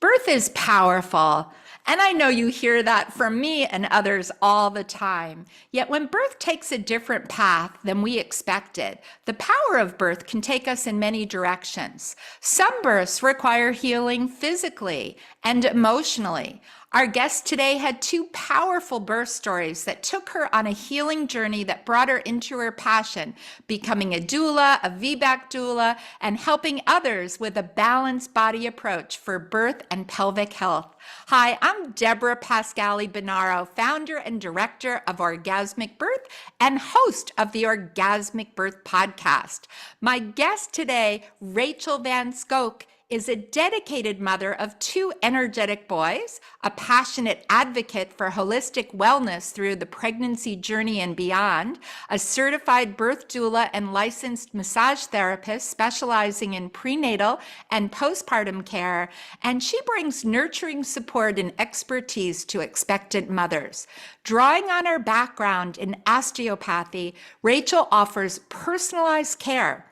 Birth is powerful. And I know you hear that from me and others all the time. Yet when birth takes a different path than we expected, the power of birth can take us in many directions. Some births require healing physically and emotionally. Our guest today had two powerful birth stories that took her on a healing journey that brought her into her passion, becoming a doula, a VBAC doula, and helping others with a balanced body approach for birth and pelvic health. Hi, I'm Deborah Pascali-Bonaro, founder and director of Orgasmic Birth and host of the Orgasmic Birth podcast. My guest today, Rachael Van Schoick, is a dedicated mother of two energetic boys, a passionate advocate for holistic wellness through the pregnancy journey and beyond, a certified birth doula and licensed massage therapist specializing in prenatal and postpartum care, and she brings nurturing support and expertise to expectant mothers. Drawing on her background in osteopathy, Rachael offers personalized care,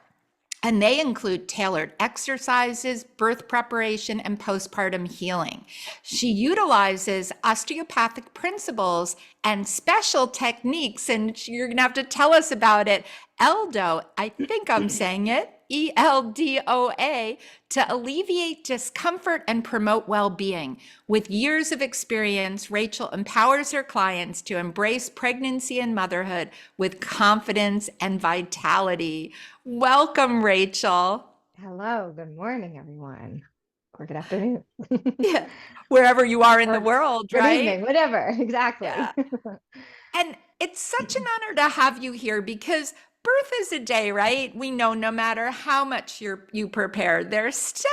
and they include tailored exercises, birth preparation, and postpartum healing. She utilizes osteopathic principles and special techniques, and you're going to have to tell us about it. ELDO, I think I'm saying it, ELDOA, to alleviate discomfort and promote well-being. With years of experience, Rachael empowers her clients to embrace pregnancy and motherhood with confidence and vitality. Welcome, Rachael. Hello, good morning, everyone, or good afternoon. Yeah, wherever you are in the world, good right? evening, whatever, exactly. Yeah. And it's such an honor to have you here because birth is a day, right? We know no matter how much you prepare, there's still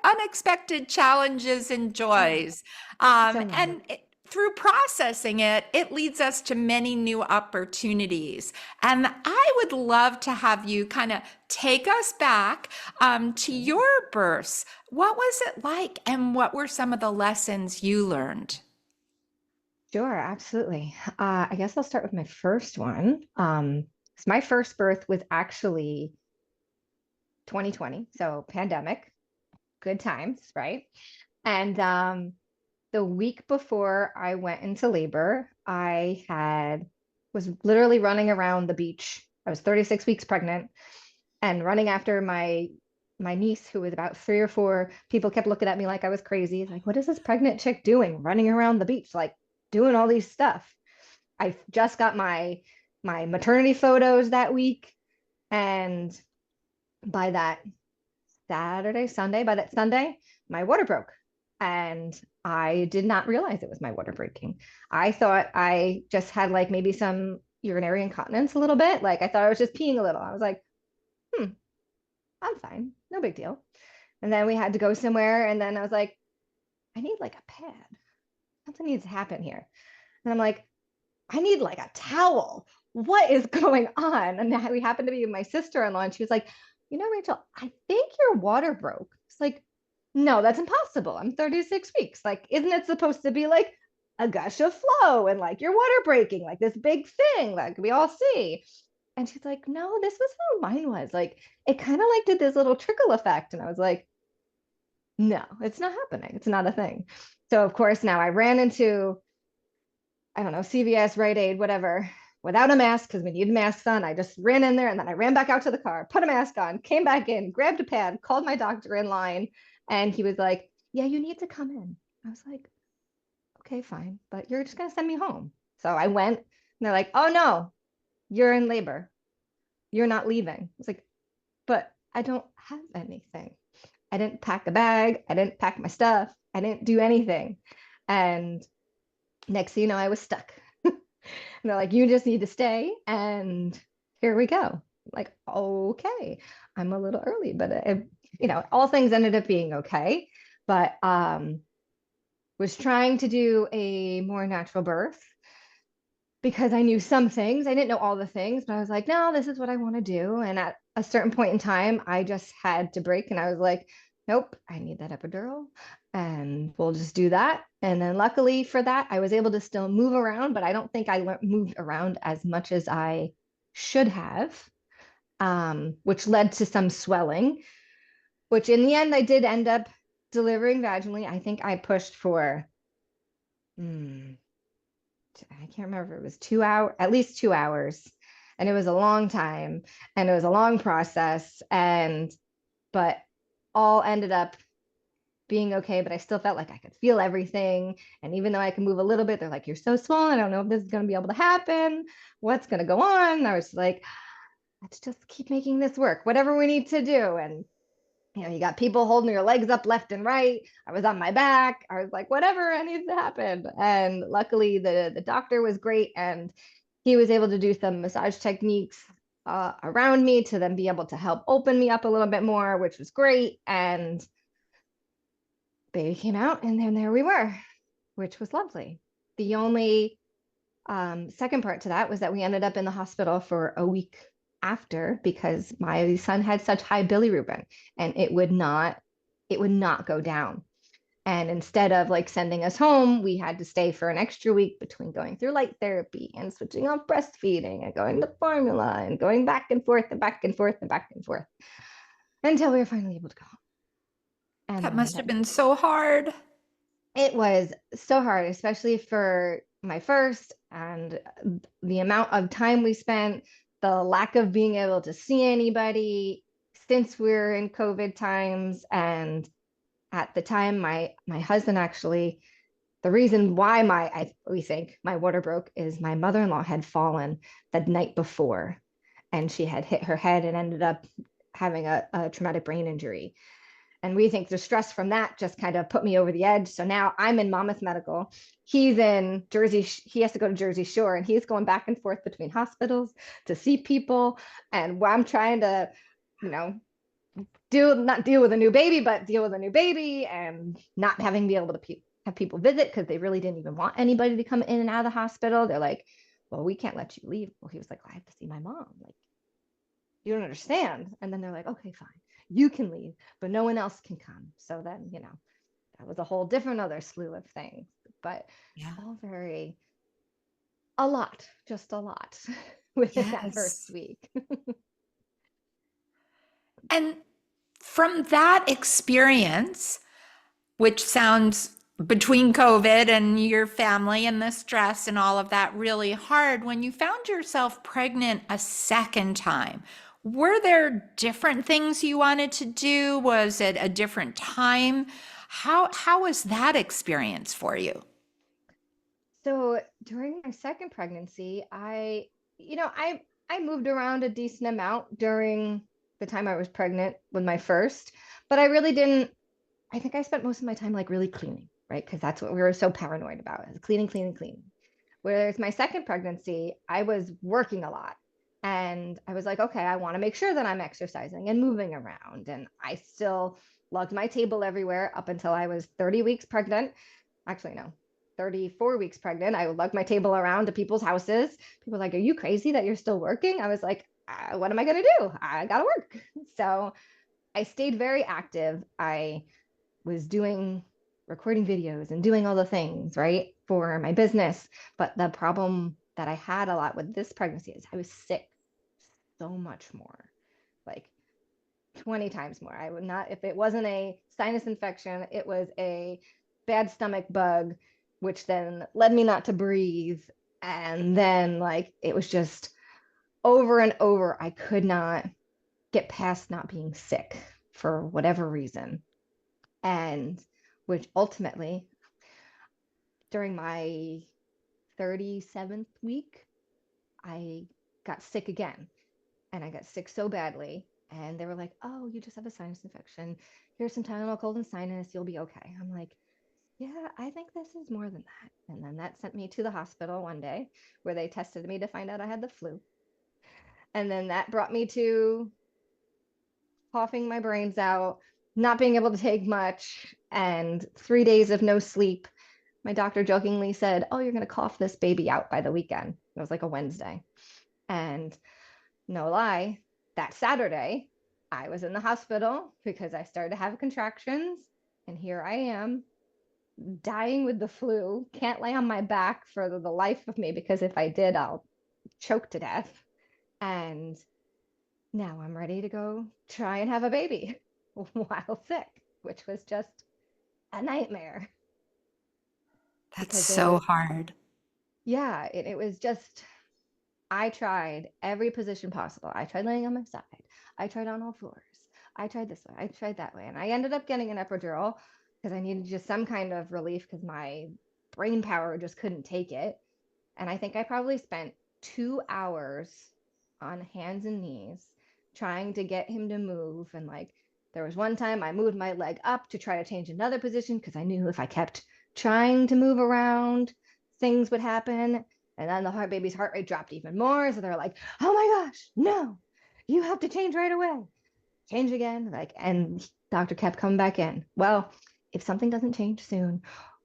unexpected challenges and joys. Through processing it, it leads us to many new opportunities. And I would love to have you kind of take us back to your births. What was it like, and what were some of the lessons you learned? Sure, absolutely. I guess I'll start with my first one. So my first birth was actually 2020, so pandemic, good times, right? And the week before I went into labor, was literally running around the beach. I was 36 weeks pregnant and running after my niece, who was about 3 or 4. People kept looking at me like I was crazy. Like, what is this pregnant chick doing running around the beach, like doing all these stuff? I just got my maternity photos that week, and by that Sunday, my water broke. And I did not realize it was my water breaking. I thought I just had like maybe some urinary incontinence a little bit. Like I thought I was just peeing a little. I was like, I'm fine, no big deal. And then we had to go somewhere. And then I was like, I need like a pad. Something needs to happen here. And I'm like, I need like a towel. What is going on? And we happened to be with my sister-in-law, and she was like, Rachael, I think your water broke. It's like, no, that's impossible. I'm 36 weeks. Like, isn't it supposed to be like a gush of flow and like your water breaking, like this big thing, like we all see? And she's like, no, this was how mine was. Like, it kind of like did this little trickle effect. And I was like, no, it's not happening. It's not a thing. So of course, now I ran into, I don't know, CVS, Rite Aid, whatever, without a mask, because we need masks on. I just ran in there, and then I ran back out to the car, put a mask on, came back in, grabbed a pad, called my doctor in line. And he was like, yeah, you need to come in. I was like, okay, fine, but you're just going to send me home. So I went, and they're like, oh no, you're in labor. You're not leaving. I was like, but I don't have anything. I didn't pack a bag. I didn't pack my stuff. I didn't do anything. And next thing you know, I was stuck. And they're like, you just need to stay. And here we go. I'm like, okay, I'm a little early, but all things ended up being okay. But was trying to do a more natural birth because I knew some things. I didn't know all the things, but I was like, no, this is what I want to do. And at a certain point in time, I just had to break. And I was like, nope, I need that epidural, and we'll just do that. And then luckily for that, I was able to still move around, but I don't think I moved around as much as I should have, which led to some swelling, which in the end, I did end up delivering vaginally, I think I pushed for, I can't remember, it was 2 hours, at least 2 hours. And it was a long time and it was a long process. But all ended up being okay. But I still felt like I could feel everything. And even though I can move a little bit, they're like, you're so swollen. I don't know if this is going to be able to happen. What's going to go on? And I was like, let's just keep making this work, whatever we need to do. And you got people holding your legs up left and right. I was on my back. I was like, whatever needs to happen. And luckily, the doctor was great, and he was able to do some massage techniques around me to then be able to help open me up a little bit more, which was great. And baby came out, and then there we were, which was lovely. The only second part to that was that we ended up in the hospital for a week after, because my son had such high bilirubin and it would not go down. And instead of like sending us home, we had to stay for an extra week between going through light therapy and switching off breastfeeding and going to formula and going back and forth and back and forth and back and forth until we were finally able to go home. And That must have been so hard. it was so hard, especially for my first, and the amount of time we spent, the lack of being able to see anybody since we're in COVID times. And at the time, my husband actually, the reason why we think my water broke is my mother-in-law had fallen the night before, and she had hit her head and ended up having a traumatic brain injury. And we think the stress from that just kind of put me over the edge. So now I'm in Monmouth Medical. He's in Jersey. He has to go to Jersey Shore, and he's going back and forth between hospitals to see people. And I'm trying to, not deal with a new baby, but deal with a new baby, and not having be able to have people visit, because they really didn't even want anybody to come in and out of the hospital. They're like, well, we can't let you leave. Well, he was like, well, I have to see my mom. Like, you don't understand. And then they're like, okay, fine, you can leave, but no one else can come. So then, that was a whole different other slew of things, but Yeah. all just a lot within that first Yes. week. And from that experience, which sounds between COVID and your family and the stress and all of that really hard, when you found yourself pregnant a second time, were there different things you wanted to do? Was it a different time? How was that experience for you? So during my second pregnancy, I moved around a decent amount during the time I was pregnant with my first, but I really didn't. I think I spent most of my time like really cleaning, right? Because that's what we were so paranoid about, is cleaning, cleaning, cleaning. Whereas my second pregnancy, I was working a lot. And I was like, okay, I want to make sure that I'm exercising and moving around. And I still lugged my table everywhere up until I was 30 weeks pregnant. Actually, no, 34 weeks pregnant. I would lug my table around to people's houses. People were like, are you crazy that you're still working? I was like, what am I going to do? I got to work. So I stayed very active. I was recording videos and doing all the things, right, for my business. But the problem that I had a lot with this pregnancy is I was sick so much more, like 20 times more. I would not, if it wasn't a sinus infection, it was a bad stomach bug, which then led me not to breathe. And then, like, it was just over and over. I could not get past not being sick for whatever reason. And which ultimately, during my 37th week, I got sick again. And I got sick so badly. And they were like, oh, you just have a sinus infection. Here's some Tylenol, cold and sinus. You'll be okay. I'm like, yeah, I think this is more than that. And then that sent me to the hospital one day, where they tested me to find out I had the flu. And then that brought me to coughing my brains out, not being able to take much, and 3 days of no sleep. My doctor jokingly said, oh, you're going to cough this baby out by the weekend. It was like a Wednesday. And no lie, that Saturday, I was in the hospital because I started to have contractions. And here I am, dying with the flu, can't lay on my back for the life of me, because if I did, I'll choke to death. And now I'm ready to go try and have a baby while sick, which was just a nightmare. That's Because so hard. yeah, it was just, I tried every position possible. I tried laying on my side. I tried on all fours. I tried this way. I tried that way. And I ended up getting an epidural because I needed just some kind of relief because my brain power just couldn't take it. And I think I probably spent 2 hours on hands and knees trying to get him to move. And like, there was one time I moved my leg up to try to change another position because I knew if I kept trying to move around, things would happen. And then the baby's heart rate dropped even more. So they're like, oh my gosh, no, you have to change right away. Change again. Like, and doctor kept coming back in. Well, if something doesn't change soon,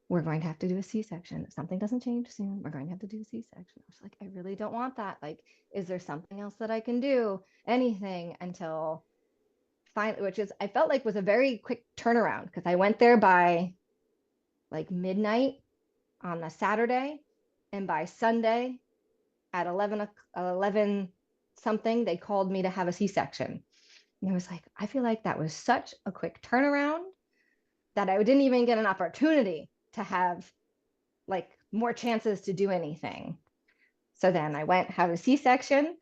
we're going to have to do a C-section. If something doesn't change soon, we're going to have to do a C-section. I was like, I really don't want that. Like, is there something else that I can do? Anything until finally, which is, I felt like was a very quick turnaround because I went there by like midnight on a Saturday. And by Sunday at 11 something, they called me to have a C-section. And I was like, I feel like that was such a quick turnaround that I didn't even get an opportunity to have like more chances to do anything. So then I went, have a C-section.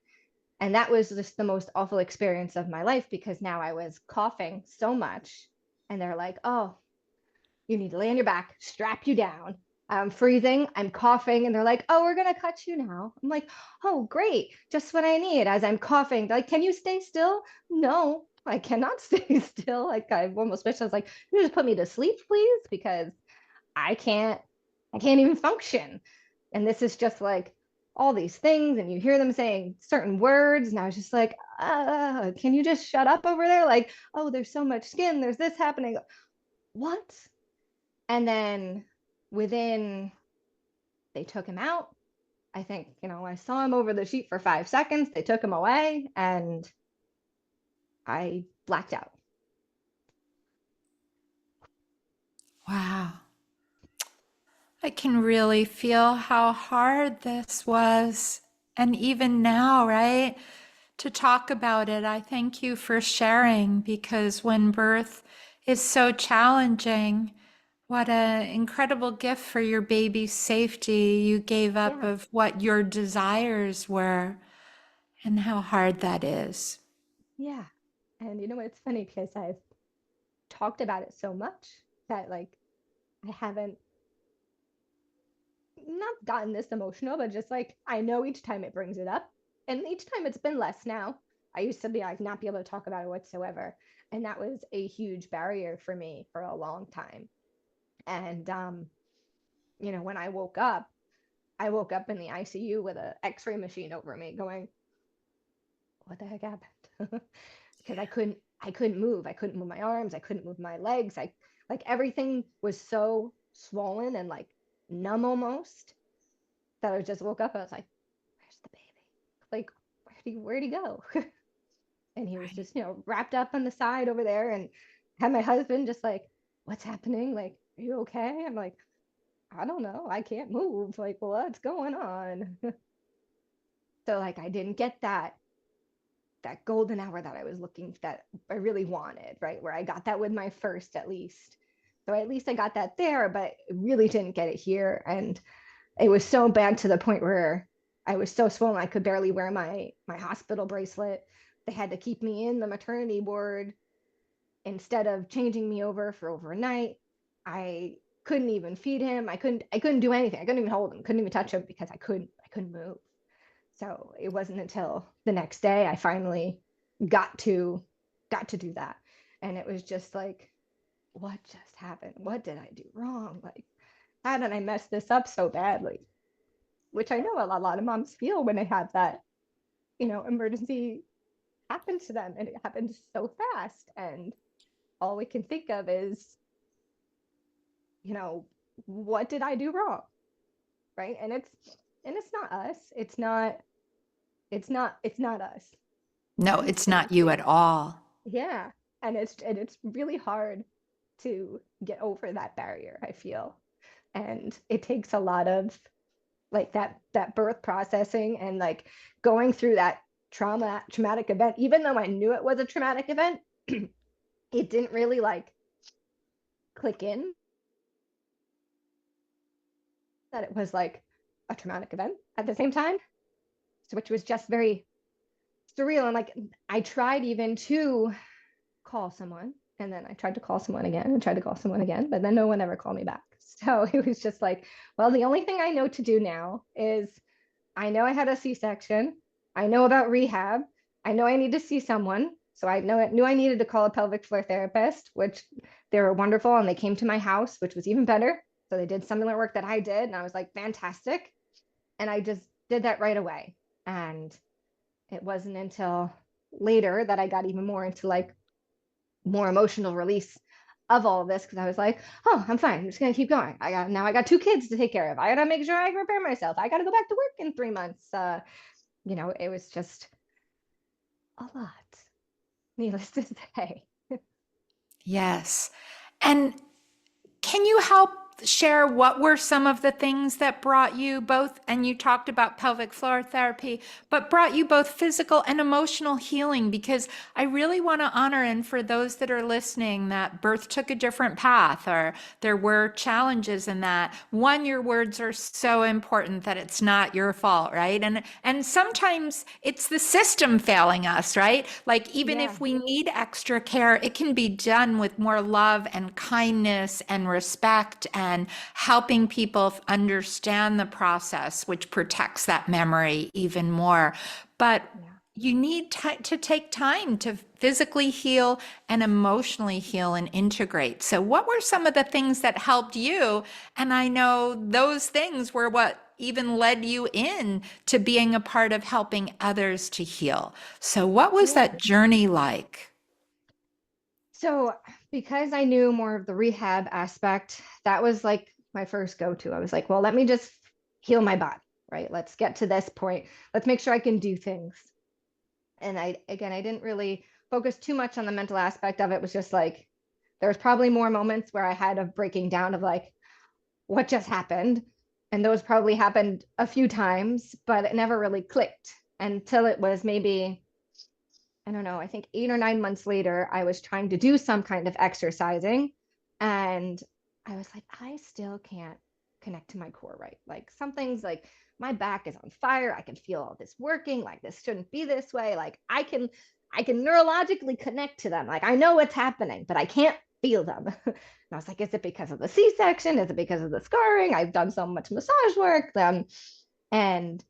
And that was just the most awful experience of my life because now I was coughing so much. And they're like, oh, you need to lay on your back, strap you down. I'm freezing, I'm coughing. And they're like, oh, we're going to cut you now. I'm like, oh, great. Just what I need. As I'm coughing, they're like, can you stay still? No, I cannot stay still. Like I almost wish I was like, you just put me to sleep, please, because I can't even function. And this is just like all these things, and you hear them saying certain words, and I was just like, can you just shut up over there? Like, oh, there's so much skin, there's this happening. What? And then within, they took him out. I think, I saw him over the sheet for 5 seconds. They took him away, and I blacked out. Wow. I can really feel how hard this was. And even now, right? To talk about it, I thank you for sharing because when birth is so challenging, what an incredible gift for your baby's safety you gave up Yeah. of what your desires were and how hard that is. Yeah. And it's funny because I've talked about it so much that like I haven't not gotten this emotional, but just like I know each time it brings it up, and each time it's been less now. I used to be like not be able to talk about it whatsoever, and that was a huge barrier for me for a long time. And when I woke up in the ICU with an X-ray machine over me, going, "What the heck happened?" Because I couldn't move. I couldn't move my arms. I couldn't move my legs. I like everything was so swollen and like numb almost that I just woke up. I was like, "Where's the baby? Like, where'd he go?" And he was Right. just, wrapped up on the side over there, and had my husband just like, "What's happening? Like, are you okay?" I'm like, "I don't know. I can't move. Like, what's going on?" So like, I didn't get that golden hour that I was that I really wanted, right? Where I got that with my first at least. So at least I got that there, but really didn't get it here. And it was so bad to the point where I was so swollen I could barely wear my hospital bracelet. They had to keep me in the maternity ward instead of changing me over for overnight. I couldn't even feed him. I couldn't do anything. I couldn't even hold him. Couldn't even touch him because I couldn't move. So it wasn't until the next day I finally got to do that. And it was just like, what just happened? What did I do wrong? Like, how did I mess this up so badly? Which I know a lot of moms feel when they have that, emergency happen to them, and it happens so fast. And all we can think of is, what did I do wrong? Right. And it's not us. It's not us. No, it's not you at all. Yeah. And it's really hard to get over that barrier, I feel. And it takes a lot of like that birth processing and like going through that traumatic event. Even though I knew it was a traumatic event, it didn't really like click in that it was like a traumatic event at the same time. So, which was just very surreal. And like, I tried even to call someone, and then I tried to call someone again and tried to call someone again, but then no one ever called me back. So it was just like, well, the only thing I know to do now is I know I had a C-section. I know about rehab. I know I need to see someone. So I knew I needed to call a pelvic floor therapist, which they were wonderful. And they came to my house, which was even better. So they did similar work that I did. And I was like, fantastic. And I just did that right away. And it wasn't until later that I got even more into like more emotional release of all of this, because I was like, oh, I'm fine. I'm just gonna keep going. I got 2 kids to take care of. I gotta make sure I prepare myself. I gotta go back to work in 3 months. It was just a lot, needless to say. Yes. And can you help share what were some of the things that brought you both, and you talked about pelvic floor therapy, but brought you both physical and emotional healing? Because I really want to honor, and for those that are listening, that birth took a different path, or there were challenges in that. One, your words are so important that it's not your fault, right? And sometimes it's the system failing us, right? Like even Yeah. if we need extra care, it can be done with more love and kindness and respect and helping people understand the process, which protects that memory even more. But Yeah. you need to take time to physically heal and emotionally heal and integrate. So, what were some of the things that helped you? And I know those things were what even led you in to being a part of helping others to heal. So, what was Yeah. that journey like? So because I knew more of the rehab aspect, that was like my first go-to. I was like, well, let me just heal my body, right? Let's get to this point. Let's make sure I can do things. And I didn't really focus too much on the mental aspect of it. It was just like there was probably more moments where I had of breaking down of like what just happened. And those probably happened a few times, but it never really clicked until it was maybe, I don't know, I think 8 or 9 months later, I was trying to do some kind of exercising. And I was like, I still can't connect to my core, right? Like something's like my back is on fire. I can feel all this working. Like this shouldn't be this way. Like I can neurologically connect to them. Like I know what's happening, but I can't feel them. And I was like, is it because of the C-section? Is it because of the scarring? I've done so much massage work. And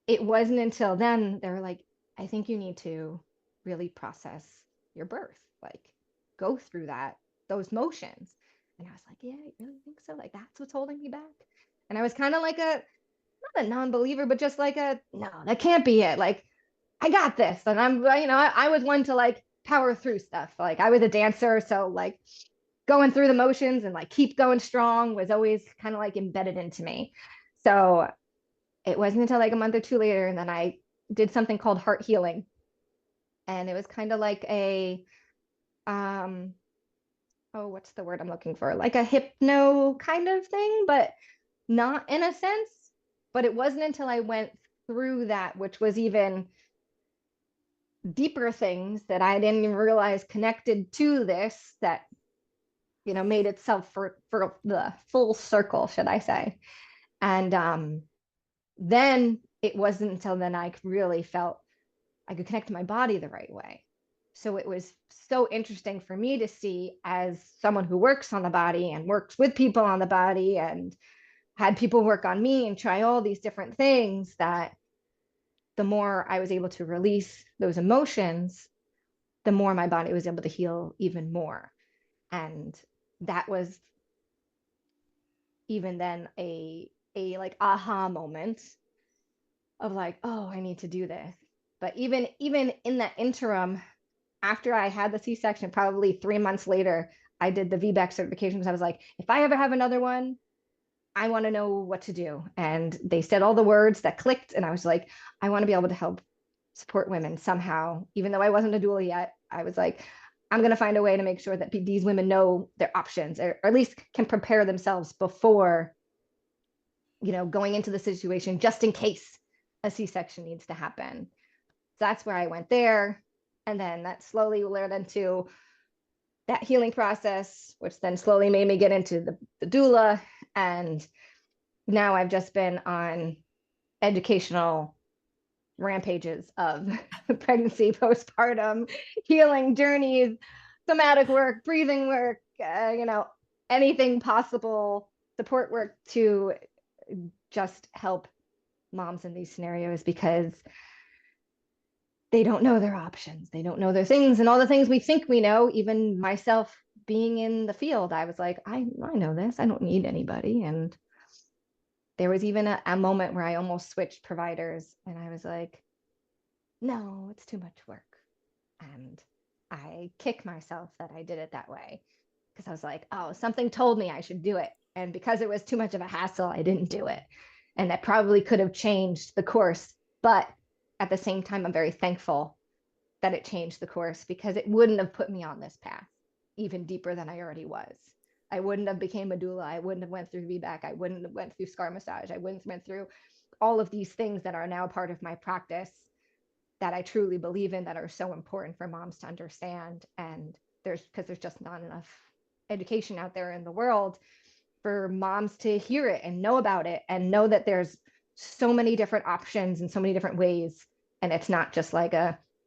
it wasn't until then they were like, I think you need to really process your birth, like go through those motions. And I was like, yeah, I really think so. Like that's what's holding me back. And I was kind of like not a non-believer, but just like no, that can't be it. Like I got this. And I was one to like power through stuff. Like I was a dancer. So like going through the motions and like keep going strong was always kind of like embedded into me. So it wasn't until like a month or 2 later, and then I did something called heart healing. And it was kind of like um, oh, what's the word I'm looking for? Like a hypno kind of thing, but not in a sense. But it wasn't until I went through that, which was even deeper things that I didn't even realize connected to this, that made itself for the full circle, should I say. And then it wasn't until then I really felt I could connect to my body the right way. So it was so interesting for me to see, as someone who works on the body and works with people on the body and had people work on me and try all these different things, that the more I was able to release those emotions, the more my body was able to heal even more. And that was even then a like aha moment of like, oh, I need to do this. But even in that interim, after I had the C-section, probably 3 months later, I did the VBAC certification, because I was like, if I ever have another one, I want to know what to do. And they said all the words that clicked. And I was like, I want to be able to help support women somehow. Even though I wasn't a doula yet, I was like, I'm going to find a way to make sure that these women know their options, or at least can prepare themselves before, going into the situation, just in case a C-section needs to happen. So that's where I went there. And then that slowly led into that healing process, which then slowly made me get into the doula. And, now I've just been on educational rampages of pregnancy, postpartum, healing journeys, somatic work, breathing work, anything possible, support work to just help moms in these scenarios, because they don't know their options. They don't know their things, and all the things we think we know. Even myself being in the field, I was like, I know this. I don't need anybody. And there was even a moment where I almost switched providers, and I was like, no, it's too much work. And I kick myself that I did it that way, because I was like, oh, something told me I should do it. And because it was too much of a hassle, I didn't do it. And that probably could have changed the course. But at the same time, I'm very thankful that it changed the course, because it wouldn't have put me on this path even deeper than I already was. I wouldn't have became a doula. I wouldn't have went through VBAC. I wouldn't have went through scar massage. I wouldn't have went through all of these things that are now part of my practice, that I truly believe in, that are so important for moms to understand. And because there's just not enough education out there in the world for moms to hear it and know about it, and know that there's so many different options and so many different ways. And it's not just like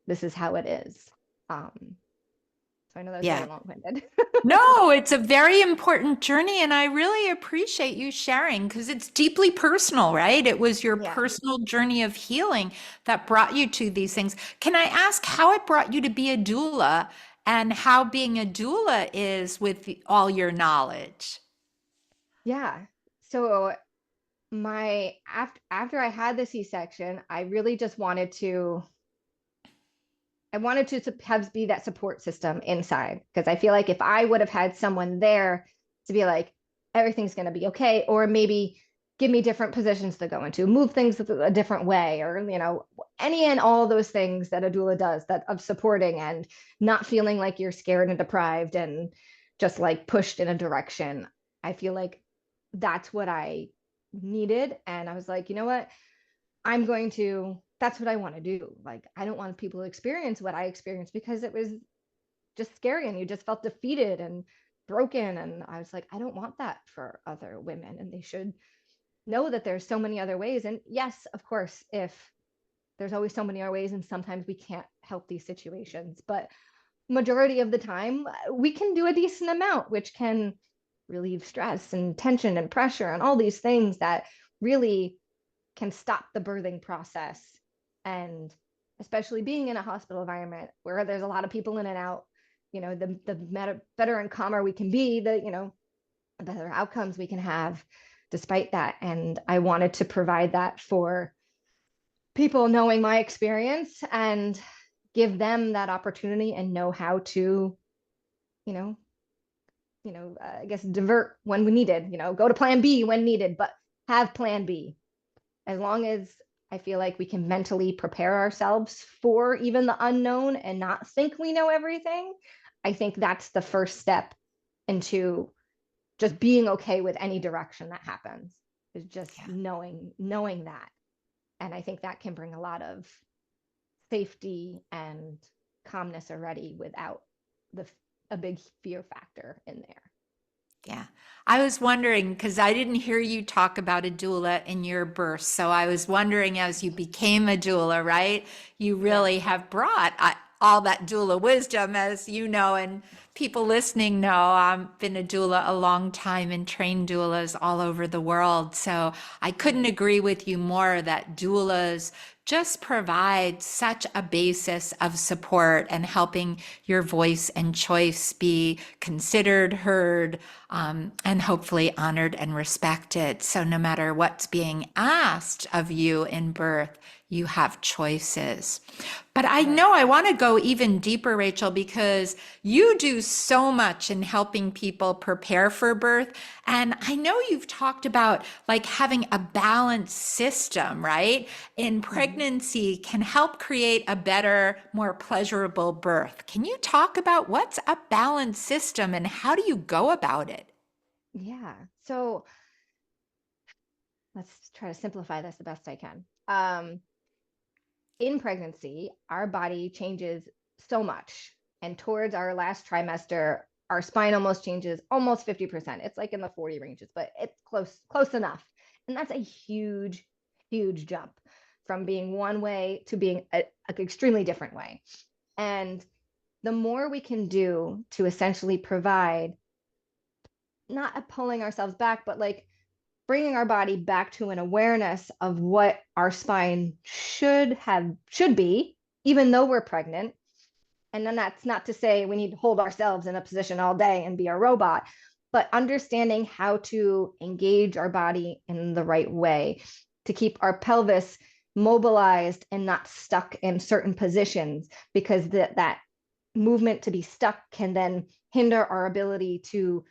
this is how it is. So I know that was Yeah. very long-winded. No, it's a very important journey, and I really appreciate you sharing, because it's deeply personal, right? It was your Yeah. personal journey of healing that brought you to these things. Can I ask how it brought you to be a doula, and how being a doula is with all your knowledge? Yeah. So after I had the C-section, I really just wanted to have be that support system inside, because I feel like if I would have had someone there to be like, everything's going to be okay, or maybe give me different positions to go into, move things a different way, or any and all those things that a doula does, that of supporting and not feeling like you're scared and deprived and just like pushed in a direction. I feel like that's what I needed, and I was like, you know what? That's what I want to do. Like, I don't want people to experience what I experienced, because it was just scary and you just felt defeated and broken. And I was like, I don't want that for other women. And they should know that there's so many other ways. And yes, of course, if there's always so many other ways, and sometimes we can't help these situations, but majority of the time we can do a decent amount, which can relieve stress and tension and pressure and all these things that really can stop the birthing process. And especially being in a hospital environment where there's a lot of people in and out, the better and calmer we can be, the better outcomes we can have despite that. And I wanted to provide that for people, knowing my experience, and give them that opportunity and know how to, I guess, divert when we needed, go to plan B when needed, but have plan B. As long as I feel like we can mentally prepare ourselves for even the unknown and not think we know everything, I think that's the first step into just being okay with any direction that happens, is just knowing that. And I think that can bring a lot of safety and calmness already, without a big fear factor in there. Yeah. I was wondering, because I didn't hear you talk about a doula in your birth. So I was wondering, as you became a doula, right? You really have brought all that doula wisdom, as you know, and people listening know. I've been a doula a long time and trained doulas all over the world. So I couldn't agree with you more that doulas just provide such a basis of support and helping your voice and choice be considered, heard, and hopefully honored and respected. So no matter what's being asked of you in birth, you have choices. But I know I want to go even deeper, Rachael, because you do so much in helping people prepare for birth. And I know you've talked about like having a balanced system, right? In pregnancy can help create a better, more pleasurable birth. Can you talk about what's a balanced system and how do you go about it? Yeah. So let's try to simplify this the best I can. In pregnancy, our body changes so much. And towards our last trimester, our spine almost changes almost 50%. It's like in the 40 ranges, but it's close enough. And that's a huge, huge jump from being one way to being an extremely different way. And the more we can do to essentially provide, not a pulling ourselves back, but like bringing our body back to an awareness of what our spine should be, even though we're pregnant. And then that's not to say we need to hold ourselves in a position all day and be a robot, but understanding how to engage our body in the right way to keep our pelvis mobilized and not stuck in certain positions, because that movement to be stuck can then hinder our ability to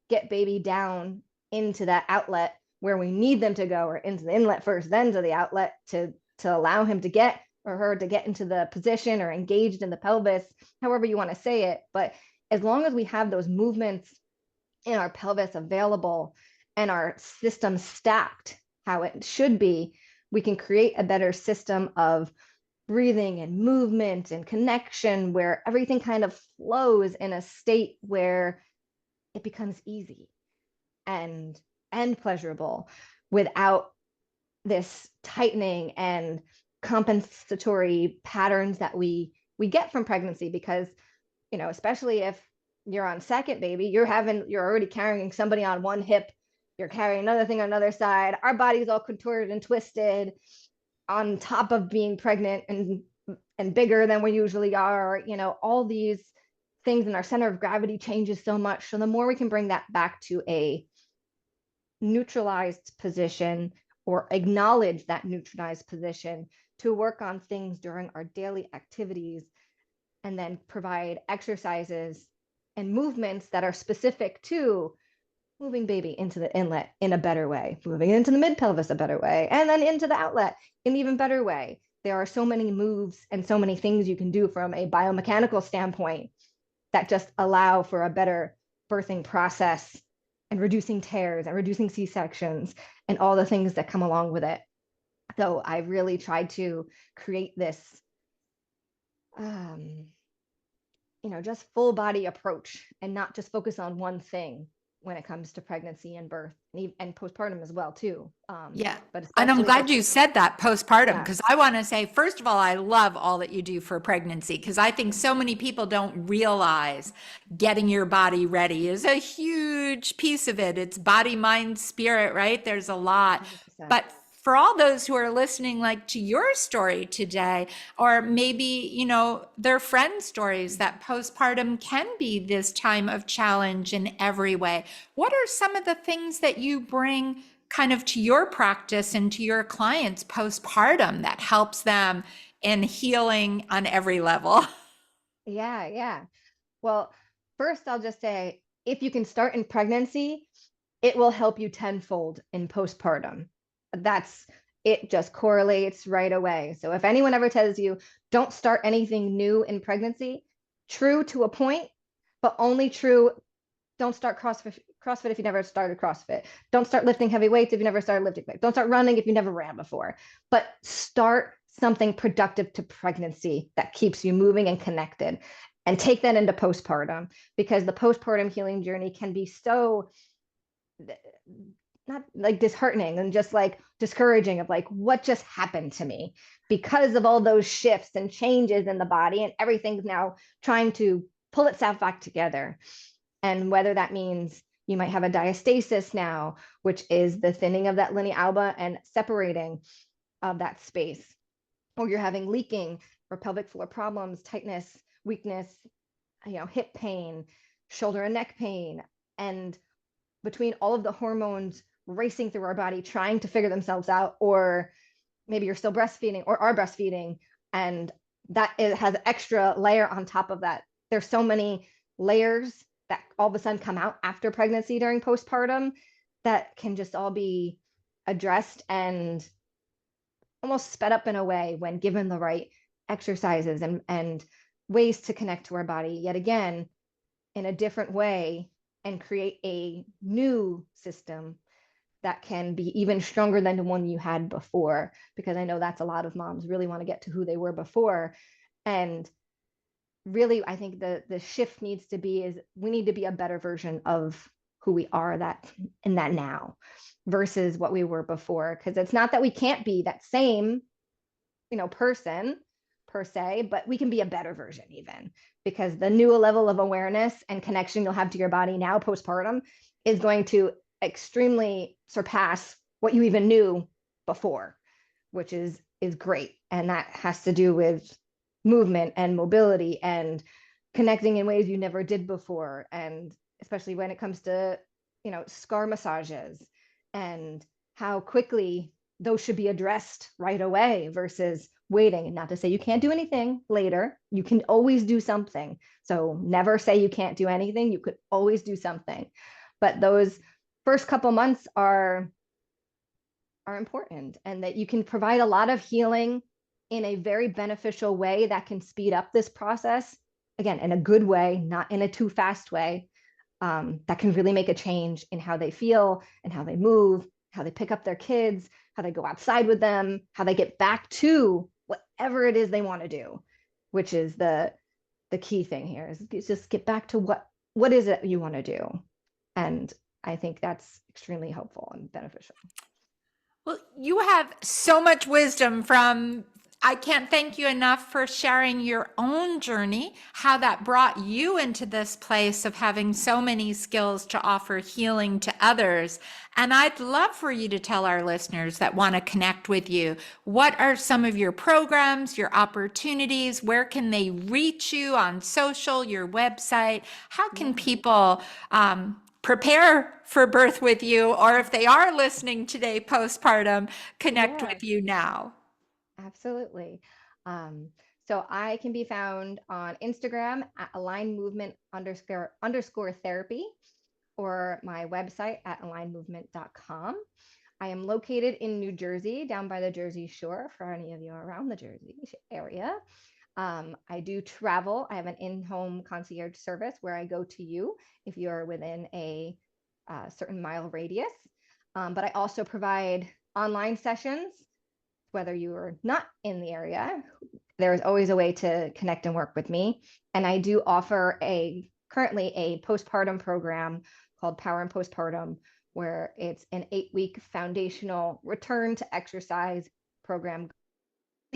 get baby down into that outlet where we need them to go, or into the inlet first, then to the outlet, to allow him to get, or her to get into the position or engaged in the pelvis, however you want to say it. But as long as we have those movements in our pelvis available and our system stacked how it should be, we can create a better system of breathing and movement and connection where everything kind of flows in a state where it becomes easy and pleasurable, without this tightening and compensatory patterns that we get from pregnancy. Because, you know, especially if you're on second baby, you're already carrying somebody on one hip, you're carrying another thing on another side, our body's all contorted and twisted on top of being pregnant and bigger than we usually are, you know, all these things, and our center of gravity changes so much. So the more we can bring that back to a neutralized position, or acknowledge that neutralized position, to work on things during our daily activities, and then provide exercises and movements that are specific to moving baby into the inlet in a better way, moving into the mid pelvis a better way, and then into the outlet in an even better way. There are so many moves and so many things you can do from a biomechanical standpoint that just allow for a better birthing process, and reducing tears and reducing C-sections and all the things that come along with it. So I really tried to create this, just full body approach, and not just focus on one thing when it comes to pregnancy and birth, and postpartum as well too. Yeah. But And I'm especially glad you said that, postpartum, yeah, because I want to say, first of all, I love all that you do for pregnancy, because I think so many people don't realize getting your body ready is a huge piece of it. It's body, mind, spirit, right? There's a lot. 100%. But for all those who are listening, like to your story today, or maybe, you know, their friends' stories, that postpartum can be this time of challenge in every way. What are some of the things that you bring kind of to your practice and to your clients postpartum that helps them in healing on every level? Yeah. Well, first I'll just say, if you can start in pregnancy, it will help you tenfold in postpartum. That's it, just correlates right away. So if anyone ever tells you don't start anything new in pregnancy, true to a point, but only true. Don't start CrossFit if you never started CrossFit. Don't start lifting heavy weights if you never started lifting weights. Don't start running if you never ran before. But start something productive to pregnancy that keeps you moving and connected, and take that into postpartum, because the postpartum healing journey can be so, not like disheartening and just like discouraging, of like, what just happened to me, because of all those shifts and changes in the body, and everything's now trying to pull itself back together. And whether that means you might have a diastasis now, which is the thinning of that linea alba and separating of that space, or you're having leaking or pelvic floor problems, tightness, weakness, hip pain, shoulder and neck pain, and between all of the hormones racing through our body trying to figure themselves out, or maybe you're still breastfeeding or are breastfeeding, and that it has extra layer on top of that. There's so many layers that all of a sudden come out after pregnancy during postpartum that can just all be addressed and almost sped up in a way when given the right exercises and ways to connect to our body yet again in a different way, and create a new system that can be even stronger than the one you had before. Because I know that's a lot of moms really want to get to who they were before. And really, I think the shift needs to be, is we need to be a better version of who we are that in that now versus what we were before. Because it's not that we can't be that same, person per se, but we can be a better version even, because the new level of awareness and connection you'll have to your body now postpartum is going to extremely surpass what you even knew before, which is great. And that has to do with movement and mobility and connecting in ways you never did before. And especially when it comes to, scar massages and how quickly those should be addressed right away versus waiting. And not to say you can't do anything later, you can always do something. So never say you can't do anything. You could always do something. But those first couple months are important, and that you can provide a lot of healing in a very beneficial way that can speed up this process, again, in a good way, not in a too fast way, that can really make a change in how they feel and how they move, how they pick up their kids, how they go outside with them, how they get back to whatever it is they want to do, which is the key thing here is just get back to what is it you want to do. And I think that's extremely helpful and beneficial. Well, you have so much wisdom I can't thank you enough for sharing your own journey, how that brought you into this place of having so many skills to offer healing to others. And I'd love for you to tell our listeners that want to connect with you, what are some of your programs, your opportunities? Where can they reach you on social, your website? How can people prepare for birth with you, or if they are listening today postpartum, connect with you now? Absolutely. So I can be found on Instagram at alignmovement_therapy, or my website at alignmovement.com. I am located in New Jersey, down by the Jersey Shore, for any of you around the Jersey area. I do travel. I have an in-home concierge service where I go to you if you're within a certain mile radius. But I also provide online sessions. Whether you are not in the area, there's always a way to connect and work with me. And I do offer currently a postpartum program called Power and Postpartum, where it's an 8-week foundational return to exercise program.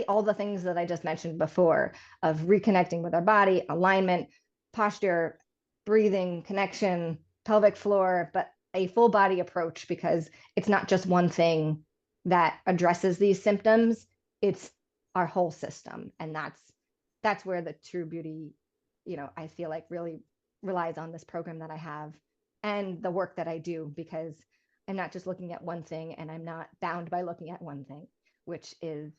All the things that I just mentioned before of reconnecting with our body, alignment, posture, breathing, connection, pelvic floor, but a full body approach, because it's not just one thing that addresses these symptoms, it's our whole system. And that's where the true beauty, I feel like really relies on this program that I have and the work that I do, because I'm not just looking at one thing, and I'm not bound by looking at one thing, which is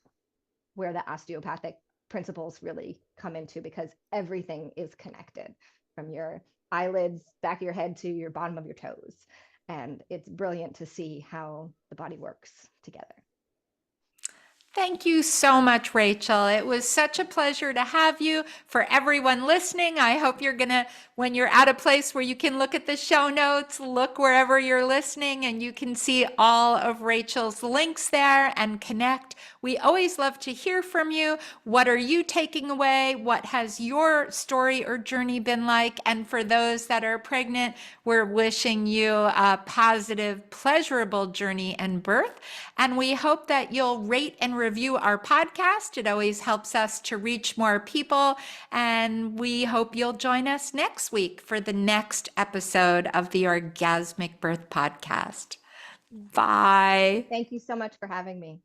where the osteopathic principles really come into, because everything is connected from your eyelids, back of your head, to your bottom of your toes. And it's brilliant to see how the body works together. Thank you so much, Rachael. It was such a pleasure to have you. For everyone listening, I hope you're going to, when you're at a place where you can look at the show notes, look wherever you're listening, and you can see all of Rachael's links there and connect. We always love to hear from you. What are you taking away? What has your story or journey been like? And for those that are pregnant, we're wishing you a positive, pleasurable journey and birth. And we hope that you'll rate and review our podcast. It always helps us to reach more people. And we hope you'll join us next week for the next episode of the Orgasmic Birth Podcast. Bye. Thank you so much for having me.